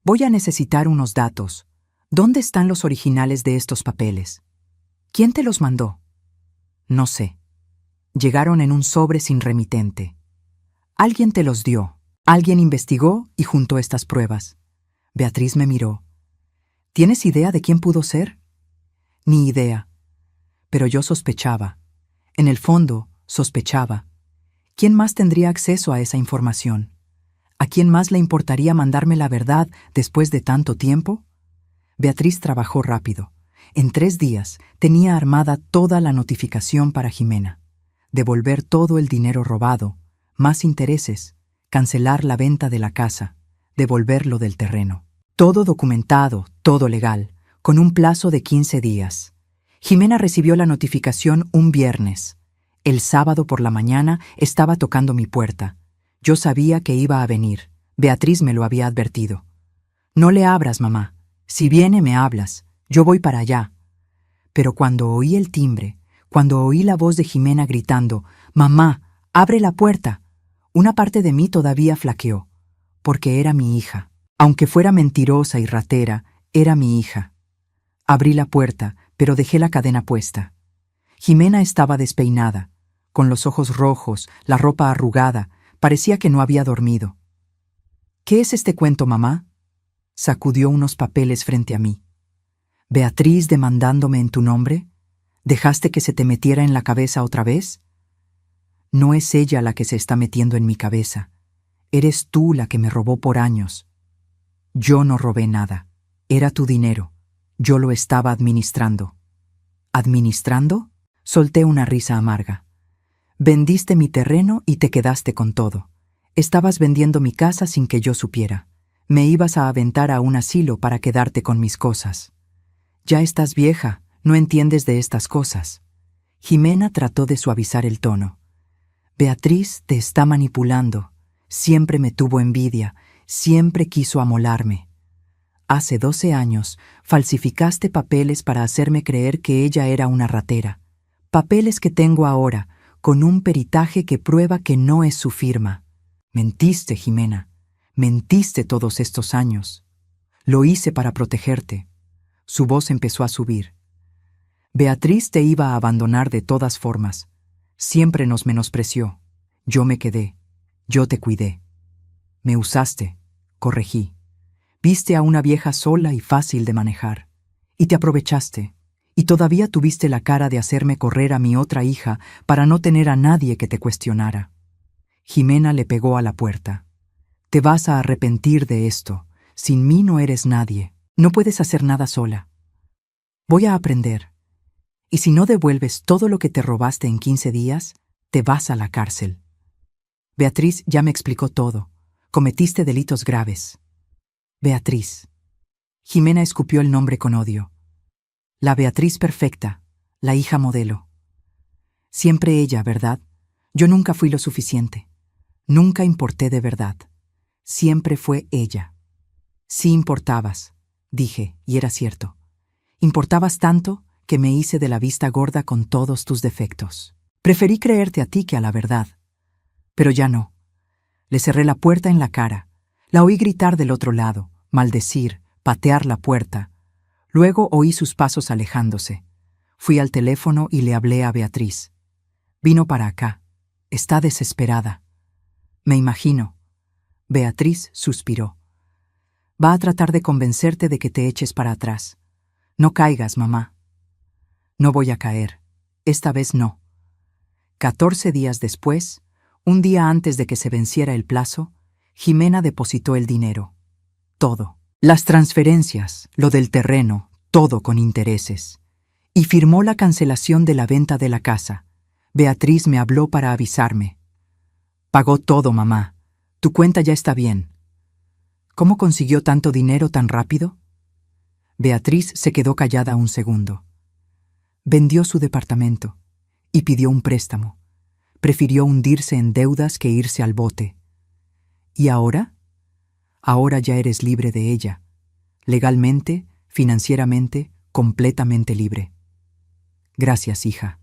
Voy a necesitar unos datos. ¿Dónde están los originales de estos papeles? ¿Quién te los mandó? No sé. Llegaron en un sobre sin remitente. Alguien te los dio. Alguien investigó y juntó estas pruebas. Beatriz me miró. ¿Tienes idea de quién pudo ser? Ni idea. Pero yo sospechaba. En el fondo, sospechaba. ¿Quién más tendría acceso a esa información? ¿A quién más le importaría mandarme la verdad después de tanto tiempo? Beatriz trabajó rápido. En 3 días tenía armada toda la notificación para Jimena. Devolver todo el dinero robado, más intereses, cancelar la venta de la casa, devolver lo del terreno. Todo documentado, todo legal, con un plazo de 15 días. Jimena recibió la notificación un viernes. El sábado por la mañana estaba tocando mi puerta. Yo sabía que iba a venir. Beatriz me lo había advertido. No le abras, mamá. Si viene, me hablas. Yo voy para allá. Pero cuando oí el timbre, cuando oí la voz de Jimena gritando, «Mamá, abre la puerta», una parte de mí todavía flaqueó, porque era mi hija. Aunque fuera mentirosa y ratera, era mi hija. Abrí la puerta, pero dejé la cadena puesta. Jimena estaba despeinada, con los ojos rojos, la ropa arrugada, parecía que no había dormido. «¿Qué es este cuento, mamá?», sacudió unos papeles frente a mí. «¿Beatriz demandándome en tu nombre? ¿Dejaste que se te metiera en la cabeza otra vez?» «No es ella la que se está metiendo en mi cabeza. Eres tú la que me robó por años. Yo no robé nada. Era tu dinero. Yo lo estaba administrando». «¿Administrando?», solté una risa amarga. «Vendiste mi terreno y te quedaste con todo. Estabas vendiendo mi casa sin que yo supiera. Me ibas a aventar a un asilo para quedarte con mis cosas. Ya estás vieja, no entiendes de estas cosas». Jimena trató de suavizar el tono. «Beatriz te está manipulando. Siempre me tuvo envidia, siempre quiso amolarme. Hace 12 años falsificaste papeles para hacerme creer que ella era una ratera. Papeles que tengo ahora, con un peritaje que prueba que no es su firma. Mentiste, Jimena. Mentiste todos estos años. Lo hice para protegerte». Su voz empezó a subir. «Beatriz te iba a abandonar de todas formas. Siempre nos menospreció. Yo me quedé. Yo te cuidé. Me usaste», corregí. «Viste a una vieja sola y fácil de manejar. Y te aprovechaste. Y todavía tuviste la cara de hacerme correr a mi otra hija para no tener a nadie que te cuestionara». Jimena le pegó a la puerta. «Te vas a arrepentir de esto. Sin mí no eres nadie. No puedes hacer nada sola. Voy a aprender. Y si no devuelves todo lo que te robaste en 15 días, te vas a la cárcel. Beatriz ya me explicó todo. Cometiste delitos graves». «Beatriz». Jimena escupió el nombre con odio. «La Beatriz perfecta, la hija modelo. Siempre ella, ¿verdad? Yo nunca fui lo suficiente. Nunca importé de verdad. Siempre fue ella». «Sí importabas», dije, y era cierto. «Importabas tanto que me hice de la vista gorda con todos tus defectos. Preferí creerte a ti que a la verdad. Pero ya no». Le cerré la puerta en la cara. La oí gritar del otro lado, maldecir, patear la puerta. Luego oí sus pasos alejándose. Fui al teléfono y le hablé a Beatriz. Vino para acá. Está desesperada. «Me imagino». Beatriz suspiró. «Va a tratar de convencerte de que te eches para atrás. No caigas, mamá». «No voy a caer. Esta vez no». 14 días después, un día antes de que se venciera el plazo, Jimena depositó el dinero. Todo. Las transferencias, lo del terreno, todo con intereses. Y firmó la cancelación de la venta de la casa. Beatriz me habló para avisarme. «Pagó todo, mamá. Tu cuenta ya está bien». «¿Cómo consiguió tanto dinero tan rápido?». Beatriz se quedó callada un segundo. Vendió su departamento y pidió un préstamo. Prefirió hundirse en deudas que irse al bote. ¿Y ahora? Ahora ya eres libre de ella. Legalmente, financieramente, completamente libre. Gracias, hija.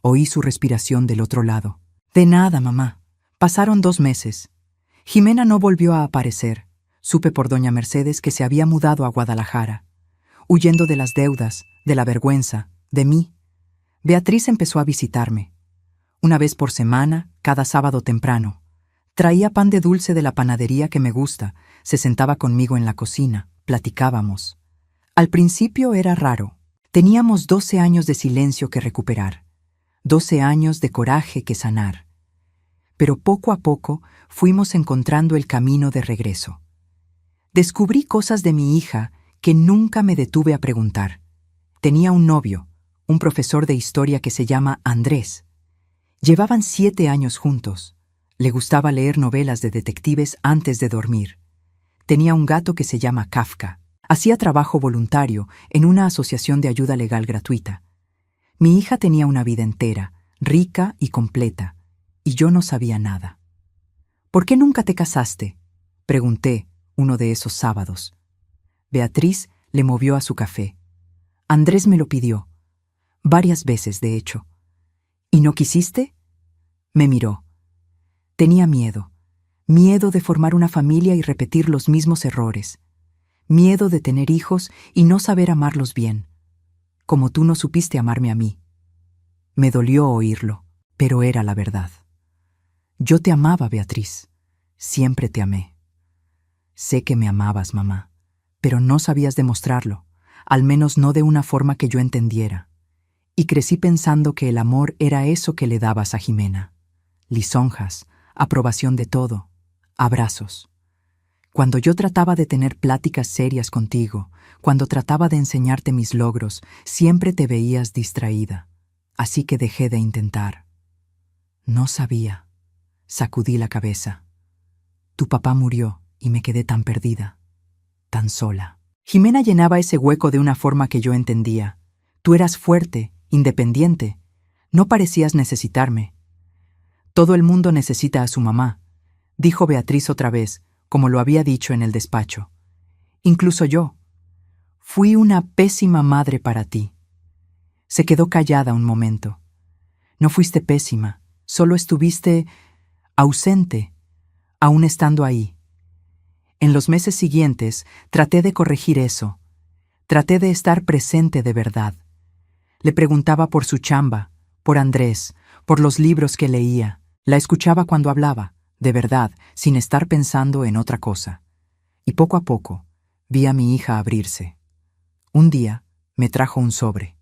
Oí su respiración del otro lado. De nada, mamá. Pasaron 2 meses. Jimena no volvió a aparecer. Supe por doña Mercedes que se había mudado a Guadalajara, huyendo de las deudas, de la vergüenza, de mí. Beatriz empezó a visitarme. Una vez por semana, cada sábado temprano. Traía pan de dulce de la panadería que me gusta, se sentaba conmigo en la cocina, platicábamos. Al principio era raro. Teníamos 12 años de silencio que recuperar, 12 años de coraje que sanar. Pero poco a poco fuimos encontrando el camino de regreso. Descubrí cosas de mi hija que nunca me detuve a preguntar. Tenía un novio, un profesor de historia que se llama Andrés. Llevaban 7 años juntos. Le gustaba leer novelas de detectives antes de dormir. Tenía un gato que se llama Kafka. Hacía trabajo voluntario en una asociación de ayuda legal gratuita. Mi hija tenía una vida entera, rica y completa, y yo no sabía nada. ¿Por qué nunca te casaste?, pregunté uno de esos sábados. Beatriz le movió a su café. Andrés me lo pidió, varias veces de hecho. ¿Y no quisiste? Me miró. Tenía miedo de formar una familia y repetir los mismos errores, miedo de tener hijos y no saber amarlos bien, como tú no supiste amarme a mí. Me dolió oírlo, pero era la verdad. Yo te amaba, Beatriz. Siempre te amé. Sé que me amabas, mamá, pero no sabías demostrarlo, al menos no de una forma que yo entendiera. Y crecí pensando que el amor era eso que le dabas a Jimena. Lisonjas, aprobación de todo, abrazos. Cuando yo trataba de tener pláticas serias contigo, cuando trataba de enseñarte mis logros, siempre te veías distraída. Así que dejé de intentar. No sabía. Sacudí la cabeza. Tu papá murió y me quedé tan perdida, tan sola. Jimena llenaba ese hueco de una forma que yo entendía. Tú eras fuerte, independiente. No parecías necesitarme. Todo el mundo necesita a su mamá, dijo Beatriz otra vez, como lo había dicho en el despacho. Incluso yo. Fui una pésima madre para ti. Se quedó callada un momento. No fuiste pésima, solo estuviste ausente, aún estando ahí. En los meses siguientes traté de corregir eso. Traté de estar presente de verdad. Le preguntaba por su chamba, por Andrés, por los libros que leía. La escuchaba cuando hablaba, de verdad, sin estar pensando en otra cosa. Y poco a poco vi a mi hija abrirse. Un día me trajo un sobre.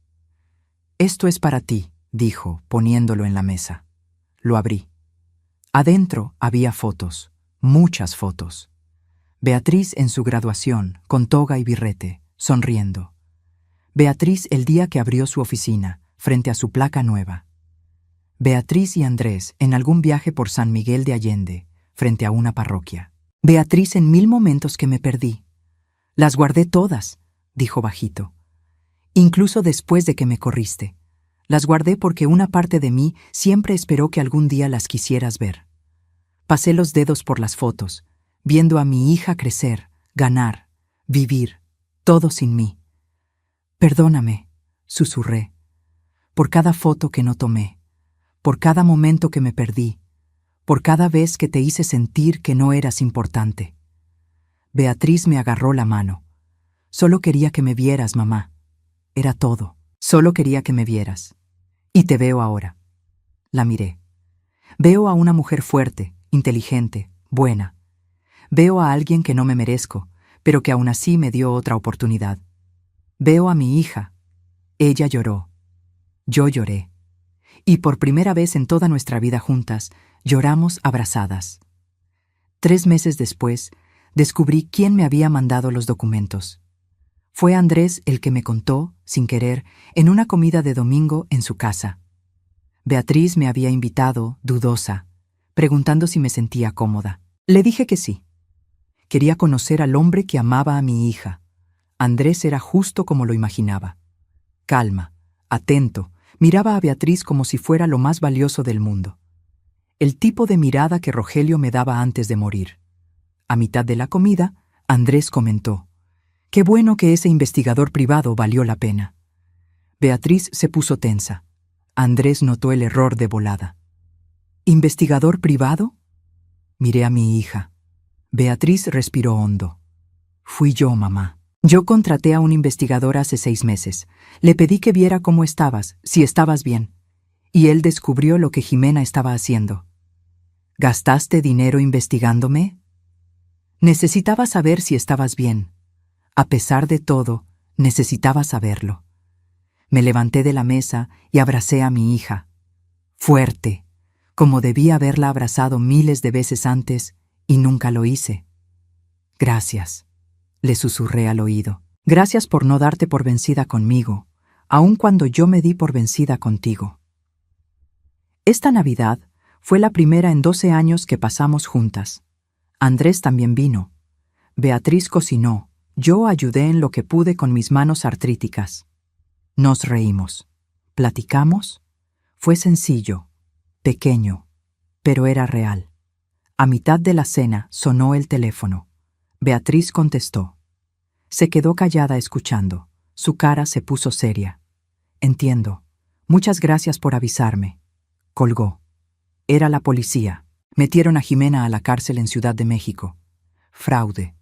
Esto es para ti, dijo, poniéndolo en la mesa. Lo abrí. Adentro había fotos, muchas fotos. Beatriz en su graduación, con toga y birrete, sonriendo. Beatriz el día que abrió su oficina, frente a su placa nueva. Beatriz y Andrés en algún viaje por San Miguel de Allende, frente a una parroquia. Beatriz en 1000 momentos que me perdí. Las guardé todas, dijo bajito. Incluso después de que me corriste. Las guardé porque una parte de mí siempre esperó que algún día las quisieras ver. Pasé los dedos por las fotos, viendo a mi hija crecer, ganar, vivir, todo sin mí. Perdóname, susurré, por cada foto que no tomé, por cada momento que me perdí, por cada vez que te hice sentir que no eras importante. Beatriz me agarró la mano. Solo quería que me vieras, mamá. Era todo. Solo quería que me vieras. Y te veo ahora. La miré. Veo a una mujer fuerte, inteligente, buena. Veo a alguien que no me merezco, pero que aún así me dio otra oportunidad. Veo a mi hija. Ella lloró. Yo lloré. Y por primera vez en toda nuestra vida juntas, lloramos abrazadas. 3 meses después, descubrí quién me había mandado los documentos. Fue Andrés el que me contó, sin querer, en una comida de domingo en su casa. Beatriz me había invitado, dudosa, preguntando si me sentía cómoda. Le dije que sí. Quería conocer al hombre que amaba a mi hija. Andrés era justo como lo imaginaba. Calma, atento, miraba a Beatriz como si fuera lo más valioso del mundo. El tipo de mirada que Rogelio me daba antes de morir. A mitad de la comida, Andrés comentó: «Qué bueno que ese investigador privado valió la pena». Beatriz se puso tensa. Andrés notó el error de volada. ¿Investigador privado? Miré a mi hija. Beatriz respiró hondo. Fui yo, mamá. Yo contraté a un investigador hace 6 meses. Le pedí que viera cómo estabas, si estabas bien. Y él descubrió lo que Jimena estaba haciendo. ¿Gastaste dinero investigándome? Necesitaba saber si estabas bien. A pesar de todo, necesitaba saberlo. Me levanté de la mesa y abracé a mi hija. Fuerte, como debía haberla abrazado miles de veces antes y nunca lo hice. Gracias, le susurré al oído. Gracias por no darte por vencida conmigo, aun cuando yo me di por vencida contigo. Esta Navidad fue la primera en 12 años que pasamos juntas. Andrés también vino. Beatriz cocinó. Yo ayudé en lo que pude con mis manos artríticas. Nos reímos. Platicamos. Fue sencillo, pequeño, pero era real. A mitad de la cena sonó el teléfono. Beatriz contestó. Se quedó callada escuchando. Su cara se puso seria. Entiendo. Muchas gracias por avisarme. Colgó. Era la policía. Metieron a Jimena a la cárcel en Ciudad de México. Fraude.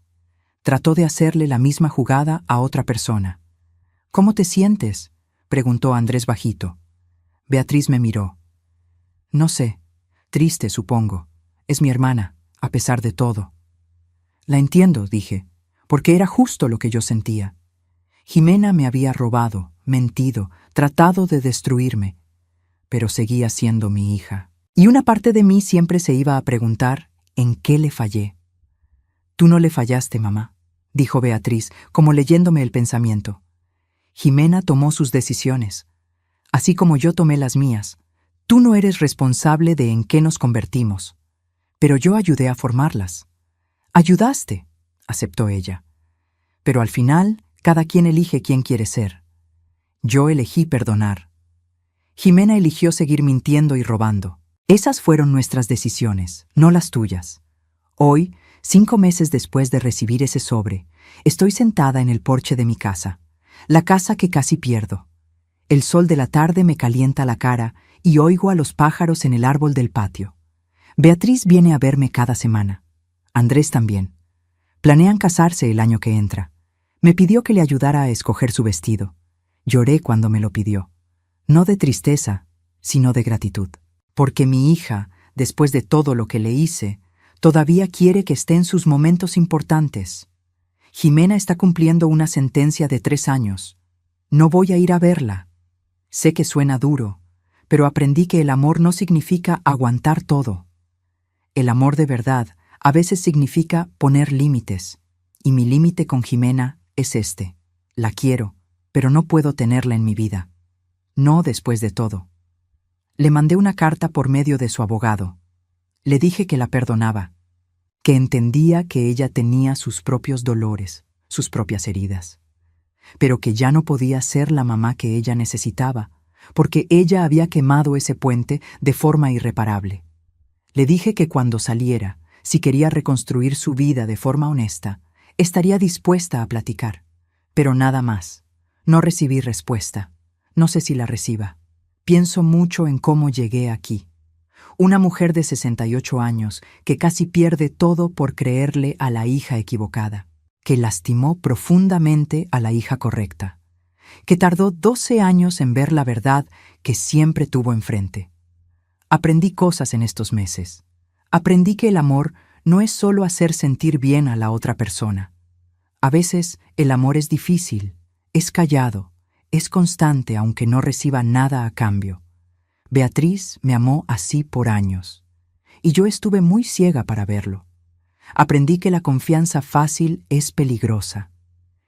Trató de hacerle la misma jugada a otra persona. ¿Cómo te sientes?, preguntó Andrés bajito. Beatriz me miró. No sé. Triste, supongo. Es mi hermana, a pesar de todo. La entiendo, dije, porque era justo lo que yo sentía. Jimena me había robado, mentido, tratado de destruirme, pero seguía siendo mi hija. Y una parte de mí siempre se iba a preguntar en qué le fallé. Tú no le fallaste, mamá, dijo Beatriz, como leyéndome el pensamiento. Jimena tomó sus decisiones, así como yo tomé las mías. Tú no eres responsable de en qué nos convertimos, pero yo ayudé a formarlas. Ayudaste, aceptó ella. Pero al final, cada quien elige quién quiere ser. Yo elegí perdonar. Jimena eligió seguir mintiendo y robando. Esas fueron nuestras decisiones, no las tuyas. Hoy, 5 meses después de recibir ese sobre, estoy sentada en el porche de mi casa, la casa que casi pierdo. El sol de la tarde me calienta la cara y oigo a los pájaros en el árbol del patio. Beatriz viene a verme cada semana. Andrés también. Planean casarse el año que entra. Me pidió que le ayudara a escoger su vestido. Lloré cuando me lo pidió. No de tristeza, sino de gratitud. Porque mi hija, después de todo lo que le hice, todavía quiere que esté en sus momentos importantes. Jimena está cumpliendo una sentencia de 3 años. No voy a ir a verla. Sé que suena duro, pero aprendí que el amor no significa aguantar todo. El amor de verdad a veces significa poner límites, y mi límite con Jimena es este. La quiero, pero no puedo tenerla en mi vida. No después de todo. Le mandé una carta por medio de su abogado. Le dije que la perdonaba, que entendía que ella tenía sus propios dolores, sus propias heridas, pero que ya no podía ser la mamá que ella necesitaba, porque ella había quemado ese puente de forma irreparable. Le dije que cuando saliera, si quería reconstruir su vida de forma honesta, estaría dispuesta a platicar, pero nada más. No recibí respuesta. No sé si la reciba. Pienso mucho en cómo llegué aquí. Una mujer de 68 años que casi pierde todo por creerle a la hija equivocada, que lastimó profundamente a la hija correcta, que tardó 12 años en ver la verdad que siempre tuvo enfrente. Aprendí cosas en estos meses. Aprendí que el amor no es solo hacer sentir bien a la otra persona. A veces el amor es difícil, es callado, es constante aunque no reciba nada a cambio. Beatriz me amó así por años, y yo estuve muy ciega para verlo. Aprendí que la confianza fácil es peligrosa.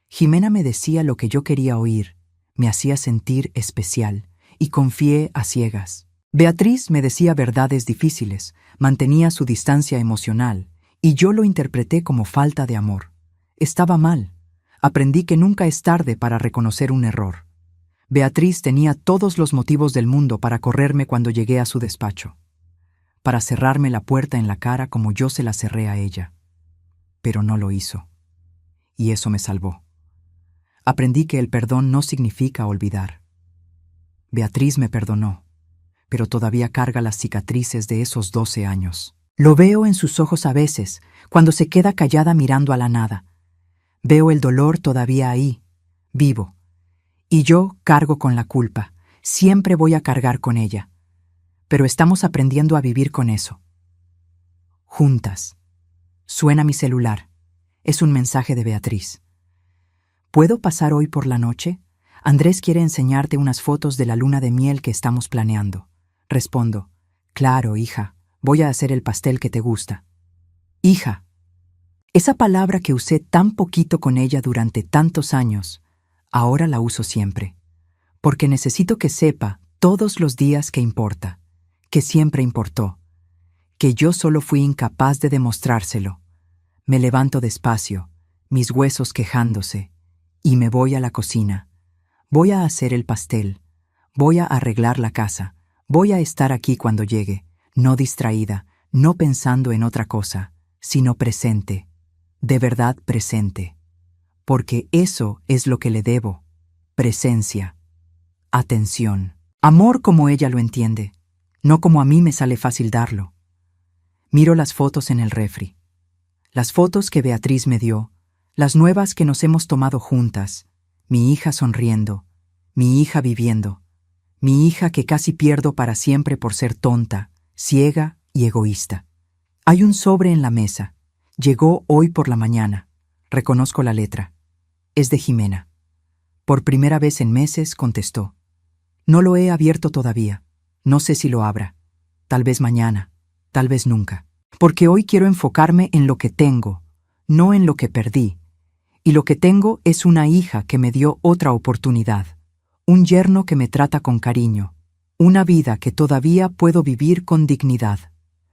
Jimena me decía lo que yo quería oír, me hacía sentir especial, y confié a ciegas. Beatriz me decía verdades difíciles, mantenía su distancia emocional, y yo lo interpreté como falta de amor. Estaba mal. Aprendí que nunca es tarde para reconocer un error. Beatriz tenía todos los motivos del mundo para correrme cuando llegué a su despacho, para cerrarme la puerta en la cara como yo se la cerré a ella. Pero no lo hizo. Y eso me salvó. Aprendí que el perdón no significa olvidar. Beatriz me perdonó, pero todavía carga las cicatrices de esos 12 años. Lo veo en sus ojos a veces, cuando se queda callada mirando a la nada. Veo el dolor todavía ahí, vivo. Y yo cargo con la culpa. Siempre voy a cargar con ella. Pero estamos aprendiendo a vivir con eso. Juntas. Suena mi celular. Es un mensaje de Beatriz. ¿Puedo pasar hoy por la noche? Andrés quiere enseñarte unas fotos de la luna de miel que estamos planeando. Respondo, claro, hija, voy a hacer el pastel que te gusta. Hija. Esa palabra que usé tan poquito con ella durante tantos años, ahora la uso siempre. Porque necesito que sepa todos los días que importa, que siempre importó, que yo solo fui incapaz de demostrárselo. Me levanto despacio, mis huesos quejándose, y me voy a la cocina. Voy a hacer el pastel, voy a arreglar la casa, voy a estar aquí cuando llegue, no distraída, no pensando en otra cosa, sino presente, de verdad presente. Porque eso es lo que le debo, presencia, atención, amor como ella lo entiende, no como a mí me sale fácil darlo. Miro las fotos en el refri, las fotos que Beatriz me dio, las nuevas que nos hemos tomado juntas, mi hija sonriendo, mi hija viviendo, mi hija que casi pierdo para siempre por ser tonta, ciega y egoísta. Hay un sobre en la mesa. Llegó hoy por la mañana. Reconozco la letra. Es de Jimena. Por primera vez en meses contestó. No lo he abierto todavía. No sé si lo abra. Tal vez mañana. Tal vez nunca. Porque hoy quiero enfocarme en lo que tengo, no en lo que perdí. Y lo que tengo es una hija que me dio otra oportunidad, un yerno que me trata con cariño, una vida que todavía puedo vivir con dignidad.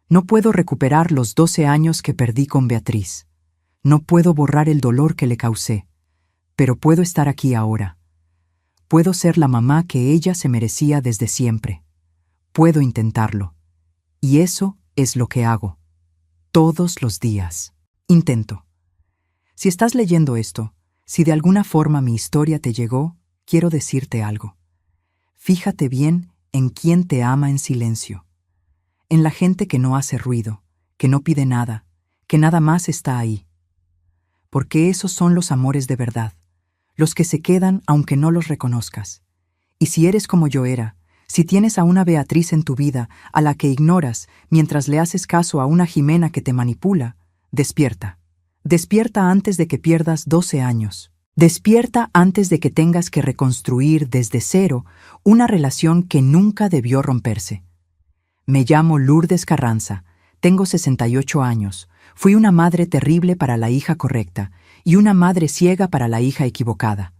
No puedo recuperar los 12 años que perdí con Beatriz. No puedo borrar el dolor que le causé, pero puedo estar aquí ahora. Puedo ser la mamá que ella se merecía desde siempre. Puedo intentarlo. Y eso es lo que hago. Todos los días. Intento. Si estás leyendo esto, si de alguna forma mi historia te llegó, quiero decirte algo. Fíjate bien en quién te ama en silencio. En la gente que no hace ruido, que no pide nada, que nada más está ahí. Porque esos son los amores de verdad, los que se quedan aunque no los reconozcas. Y si eres como yo era, si tienes a una Beatriz en tu vida a la que ignoras mientras le haces caso a una Jimena que te manipula, despierta. Despierta antes de que pierdas 12 años. Despierta antes de que tengas que reconstruir desde cero una relación que nunca debió romperse. Me llamo Lourdes Carranza, tengo 68 años, fui una madre terrible para la hija correcta y una madre ciega para la hija equivocada.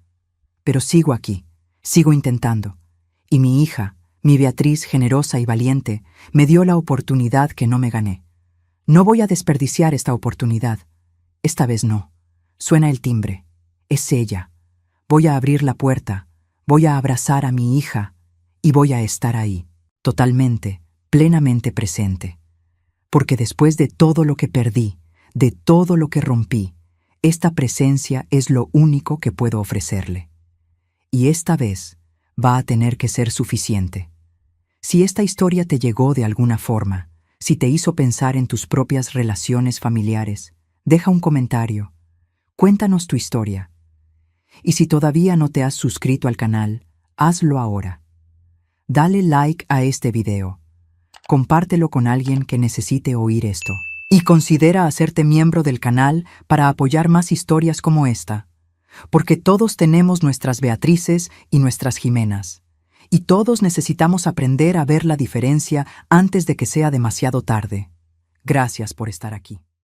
Pero sigo aquí, sigo intentando. Y mi hija, mi Beatriz generosa y valiente, me dio la oportunidad que no me gané. No voy a desperdiciar esta oportunidad. Esta vez no. Suena el timbre. Es ella. Voy a abrir la puerta, voy a abrazar a mi hija y voy a estar ahí, totalmente, plenamente presente. Porque después de todo lo que perdí, de todo lo que rompí, esta presencia es lo único que puedo ofrecerle. Y esta vez va a tener que ser suficiente. Si esta historia te llegó de alguna forma, si te hizo pensar en tus propias relaciones familiares, deja un comentario. Cuéntanos tu historia. Y si todavía no te has suscrito al canal, hazlo ahora. Dale like a este video. Compártelo con alguien que necesite oír esto. Y considera hacerte miembro del canal para apoyar más historias como esta. Porque todos tenemos nuestras Beatrices y nuestras Jimenas. Y todos necesitamos aprender a ver la diferencia antes de que sea demasiado tarde. Gracias por estar aquí.